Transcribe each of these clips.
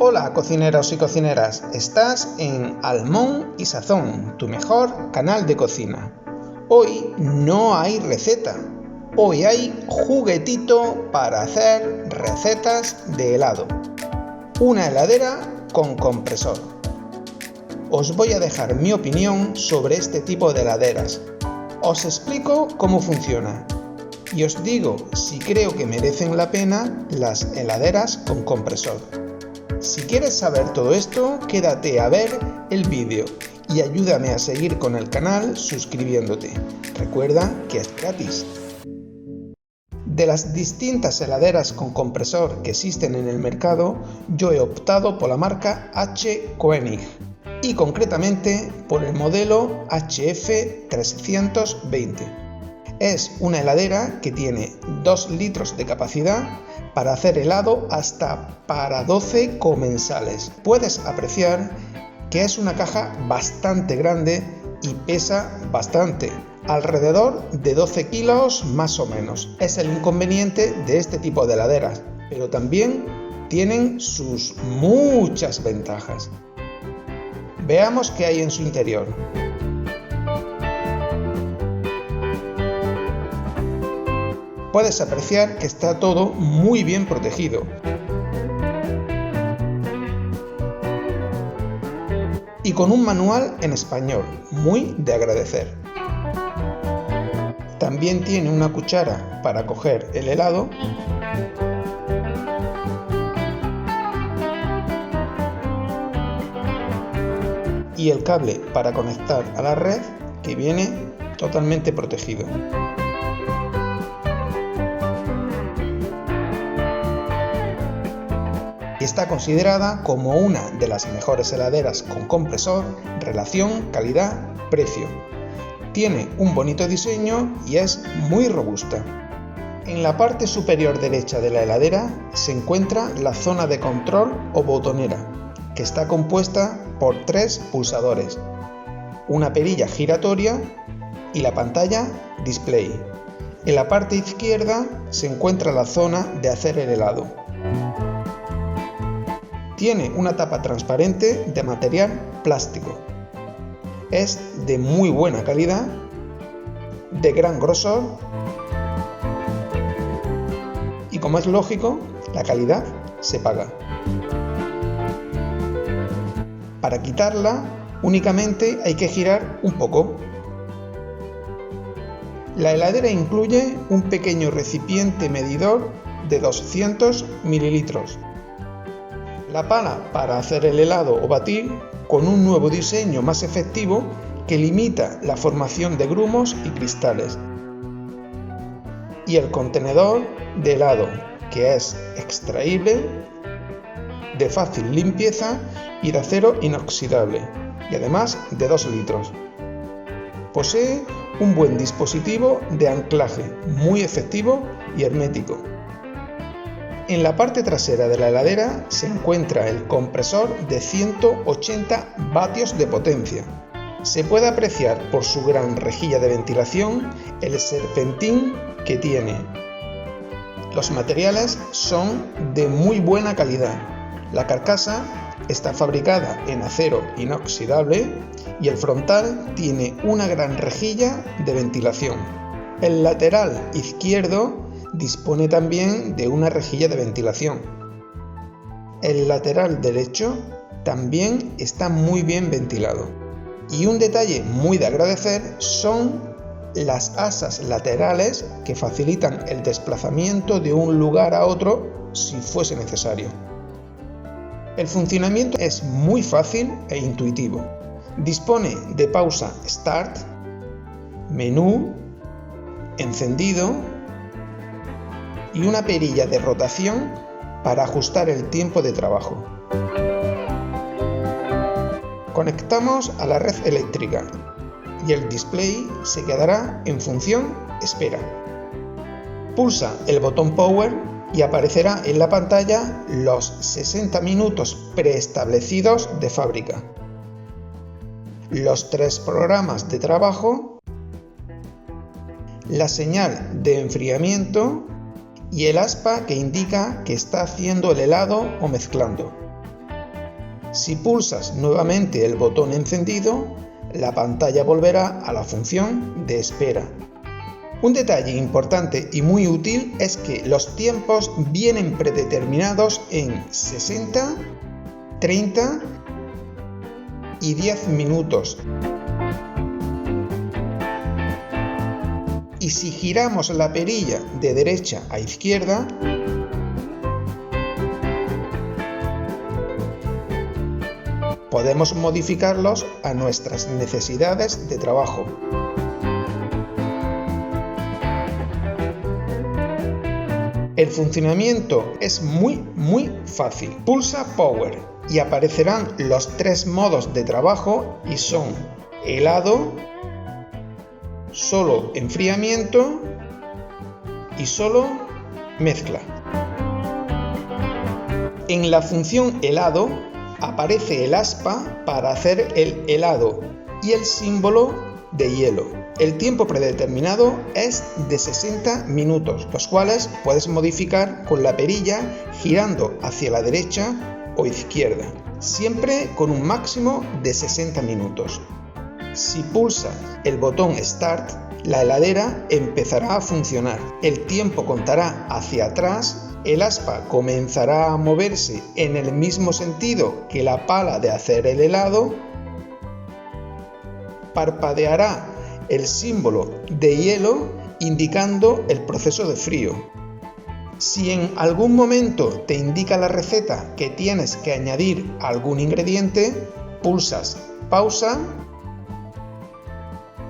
Hola cocineros y cocineras, estás en Almón y Sazón, tu mejor canal de cocina. Hoy no hay receta, hoy hay juguetito para hacer recetas de helado. Una heladera con compresor. Os voy a dejar mi opinión sobre este tipo de heladeras. Os explico cómo funciona y os digo si creo que merecen la pena las heladeras con compresor. Si quieres saber todo esto, quédate a ver el vídeo y ayúdame a seguir con el canal suscribiéndote. Recuerda que es gratis. De las distintas heladeras con compresor que existen en el mercado, yo he optado por la marca H. Koenig y concretamente por el modelo HF320. Es una heladera que tiene 2 litros de capacidad para hacer helado hasta para 12 comensales. Puedes apreciar que es una caja bastante grande y pesa bastante, alrededor de 12 kilos más o menos. Es el inconveniente de este tipo de heladeras, pero también tienen sus muchas ventajas. Veamos qué hay en su interior. Puedes apreciar que está todo muy bien protegido. Y con un manual en español, muy de agradecer. También tiene una cuchara para coger el helado. Y el cable para conectar a la red, que viene totalmente protegido. Está considerada como una de las mejores heladeras con compresor, relación calidad-precio. Tiene un bonito diseño y es muy robusta. En la parte superior derecha de la heladera se encuentra la zona de control o botonera, que está compuesta por 3 pulsadores, una perilla giratoria y la pantalla display. En la parte izquierda se encuentra la zona de hacer el helado. Tiene una tapa transparente de material plástico. Es de muy buena calidad, de gran grosor y, como es lógico, la calidad se paga. Para quitarla únicamente hay que girar un poco. La heladera incluye un pequeño recipiente medidor de 200 mililitros. La pala para hacer el helado o batir, con un nuevo diseño más efectivo que limita la formación de grumos y cristales. Y el contenedor de helado, que es extraíble, de fácil limpieza y de acero inoxidable, y además de 2 litros. Posee un buen dispositivo de anclaje, muy efectivo y hermético. En la parte trasera de la heladera se encuentra el compresor de 180 vatios de potencia. Se puede apreciar por su gran rejilla de ventilación el serpentín que tiene. Los materiales son de muy buena calidad. La carcasa está fabricada en acero inoxidable y el frontal tiene una gran rejilla de ventilación. El lateral izquierdo dispone también de una rejilla de ventilación. El lateral derecho también está muy bien ventilado. Y un detalle muy de agradecer son las asas laterales que facilitan el desplazamiento de un lugar a otro si fuese necesario. El funcionamiento es muy fácil e intuitivo. Dispone de pausa Start, menú, encendido y una perilla de rotación para ajustar el tiempo de trabajo. Conectamos a la red eléctrica y el display se quedará en función espera. Pulsa el botón Power y aparecerá en la pantalla los 60 minutos preestablecidos de fábrica, los 3 programas de trabajo, la señal de enfriamiento y el aspa que indica que está haciendo el helado o mezclando. Si pulsas nuevamente el botón encendido, la pantalla volverá a la función de espera. Un detalle importante y muy útil es que los tiempos vienen predeterminados en 60, 30 y 10 minutos. Y si giramos la perilla de derecha a izquierda, podemos modificarlos a nuestras necesidades de trabajo. El funcionamiento es muy fácil. Pulsa Power y aparecerán los 3 modos de trabajo y son helado, solo enfriamiento y solo mezcla. En la función helado aparece el aspa para hacer el helado y el símbolo de hielo. El tiempo predeterminado es de 60 minutos, los cuales puedes modificar con la perilla girando hacia la derecha o izquierda, siempre con un máximo de 60 minutos. Si pulsas el botón Start, la heladera empezará a funcionar, el tiempo contará hacia atrás, el aspa comenzará a moverse en el mismo sentido que la pala de hacer el helado, parpadeará el símbolo de hielo indicando el proceso de frío. Si en algún momento te indica la receta que tienes que añadir algún ingrediente, pulsas pausa,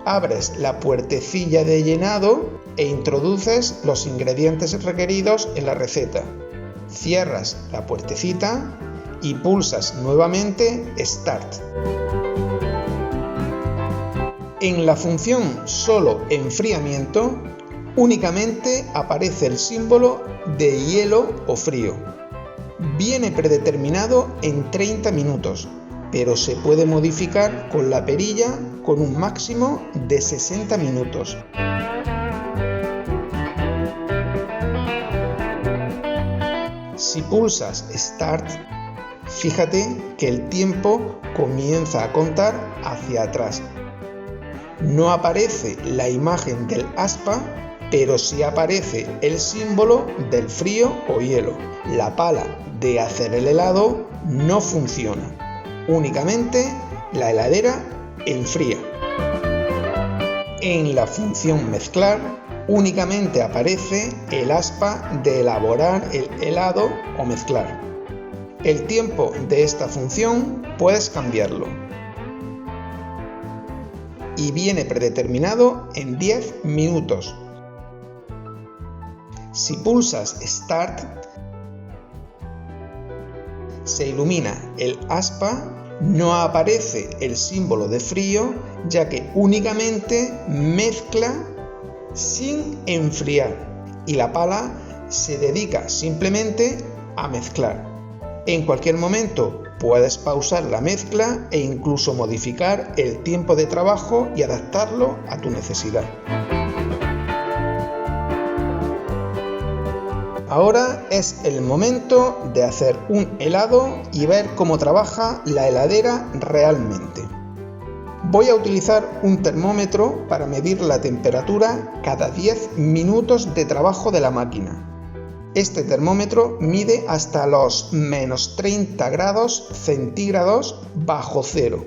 abres la puertecilla de llenado e introduces los ingredientes requeridos en la receta. Cierras la puertecita y pulsas nuevamente Start. En la función solo enfriamiento, únicamente aparece el símbolo de hielo o frío. Viene predeterminado en 30 minutos, pero se puede modificar con la perilla con un máximo de 60 minutos. Si pulsas Start, fíjate que el tiempo comienza a contar hacia atrás. No aparece la imagen del aspa, pero sí aparece el símbolo del frío o hielo. La pala de hacer el helado no funciona. Únicamente la heladera enfría. En la función mezclar, únicamente aparece el aspa de elaborar el helado o mezclar. El tiempo de esta función puedes cambiarlo y viene predeterminado en 10 minutos. Si pulsas Start, se ilumina el aspa, no aparece el símbolo de frío, ya que únicamente mezcla sin enfriar y la pala se dedica simplemente a mezclar. En cualquier momento puedes pausar la mezcla e incluso modificar el tiempo de trabajo y adaptarlo a tu necesidad. Ahora es el momento de hacer un helado y ver cómo trabaja la heladera realmente. Voy a utilizar un termómetro para medir la temperatura cada 10 minutos de trabajo de la máquina. Este termómetro mide hasta los menos 30 grados centígrados bajo cero.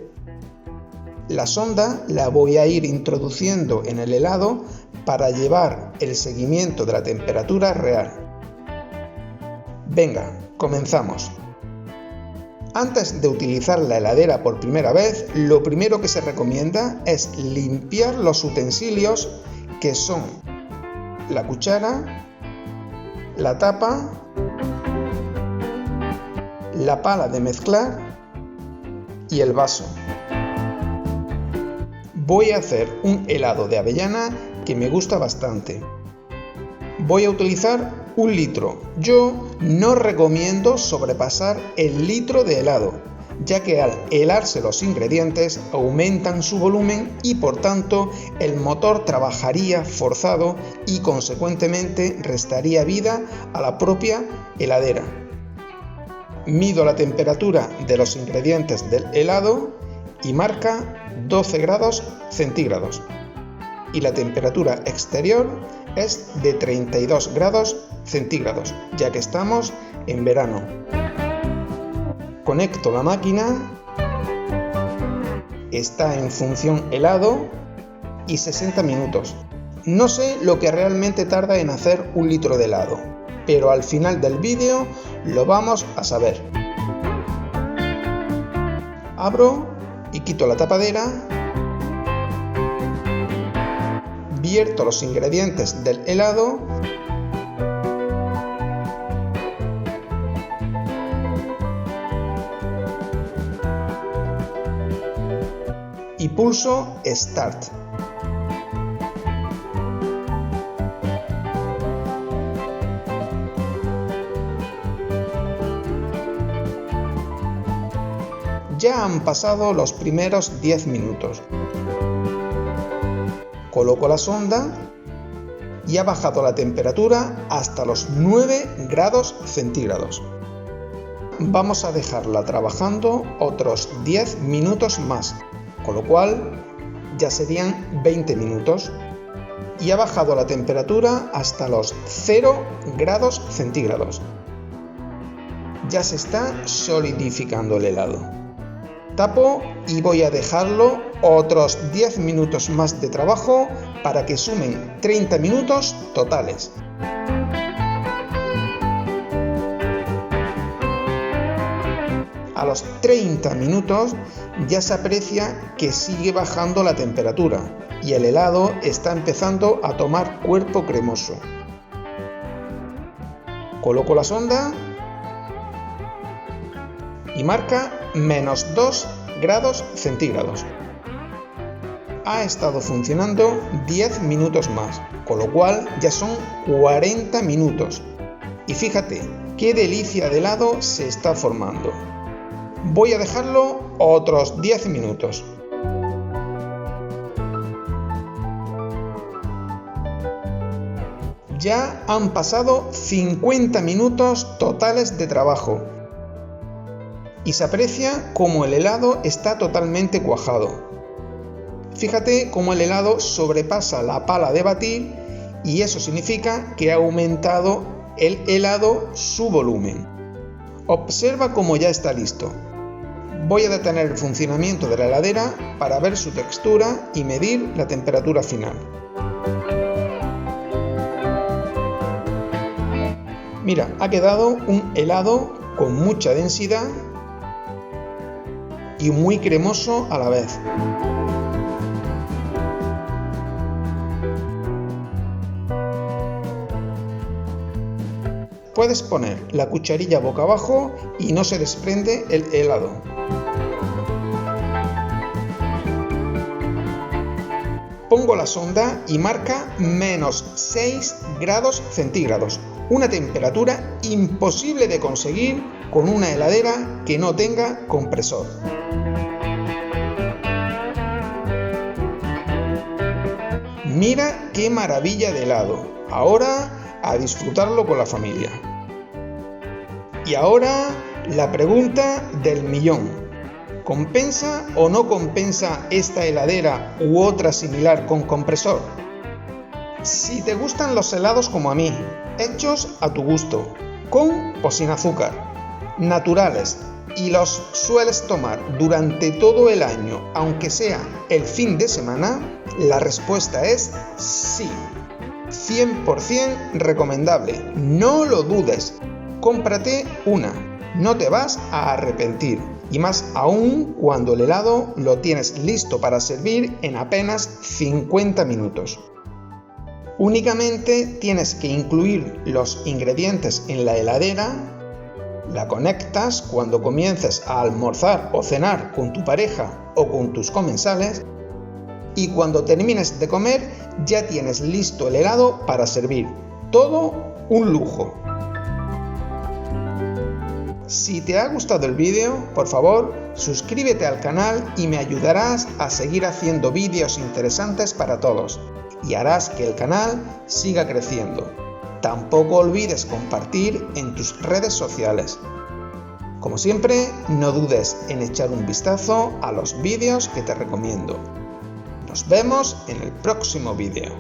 La sonda la voy a ir introduciendo en el helado para llevar el seguimiento de la temperatura real. Venga, comenzamos. Antes de utilizar la heladera por primera vez, lo primero que se recomienda es limpiar los utensilios que son la cuchara, la tapa, la pala de mezclar y el vaso. Voy a hacer un helado de avellana que me gusta bastante. Voy a utilizar 1 litro. Yo no recomiendo sobrepasar el litro de helado, ya que al helarse los ingredientes aumentan su volumen y por tanto el motor trabajaría forzado y consecuentemente restaría vida a la propia heladera. mido la temperatura de los ingredientes del helado y marca 12 grados centígrados. Y la temperatura exterior es de 32 grados centígrados, ya que estamos en verano. Conecto la máquina, está en función helado y 60 minutos. No sé lo que realmente tarda en hacer un litro de helado, pero al final del vídeo lo vamos a saber. Abro y quito la tapadera, vierto los ingredientes del helado y pulso Start. Ya han pasado los primeros 10 minutos. Coloco la sonda y ha bajado la temperatura hasta los 9 grados centígrados. Vamos a dejarla trabajando otros 10 minutos más, con lo cual ya serían 20 minutos. Y ha bajado la temperatura hasta los 0 grados centígrados. Ya se está solidificando el helado. Tapo y voy a dejarlo otros 10 minutos más de trabajo para que sumen 30 minutos totales. A los 30 minutos ya se aprecia que sigue bajando la temperatura y el helado está empezando a tomar cuerpo cremoso. Coloco la sonda y marca -2 grados centígrados. Ha estado funcionando 10 minutos más, con lo cual ya son 40 minutos. Y fíjate, qué delicia de helado se está formando. Voy a dejarlo otros 10 minutos. Ya han pasado 50 minutos totales de trabajo. Y se aprecia cómo el helado está totalmente cuajado. Fíjate cómo el helado sobrepasa la pala de batir y eso significa que ha aumentado el helado su volumen. Observa cómo ya está listo. Voy a detener el funcionamiento de la heladera para ver su textura y medir la temperatura final. Mira, ha quedado un helado con mucha densidad y muy cremoso a la vez. Puedes poner la cucharilla boca abajo y no se desprende el helado. Pongo la sonda y marca -6 grados centígrados, una temperatura imposible de conseguir con una heladera que no tenga compresor. Mira qué maravilla de helado. Ahora a disfrutarlo con la familia. Y ahora la pregunta del millón. ¿Compensa o no compensa esta heladera u otra similar con compresor? Si te gustan los helados como a mí, hechos a tu gusto, con o sin azúcar, naturales, y los sueles tomar durante todo el año, aunque sea el fin de semana, la respuesta es sí. 100% recomendable, no lo dudes. Cómprate una, no te vas a arrepentir. Y más aún cuando el helado lo tienes listo para servir en apenas 50 minutos. Únicamente tienes que incluir los ingredientes en la heladera, la conectas cuando comiences a almorzar o cenar con tu pareja o con tus comensales y cuando termines de comer ya tienes listo el helado para servir. Todo un lujo. Si te ha gustado el vídeo, por favor, suscríbete al canal y me ayudarás a seguir haciendo vídeos interesantes para todos y harás que el canal siga creciendo. Tampoco olvides compartir en tus redes sociales. Como siempre, no dudes en echar un vistazo a los vídeos que te recomiendo. Nos vemos en el próximo vídeo.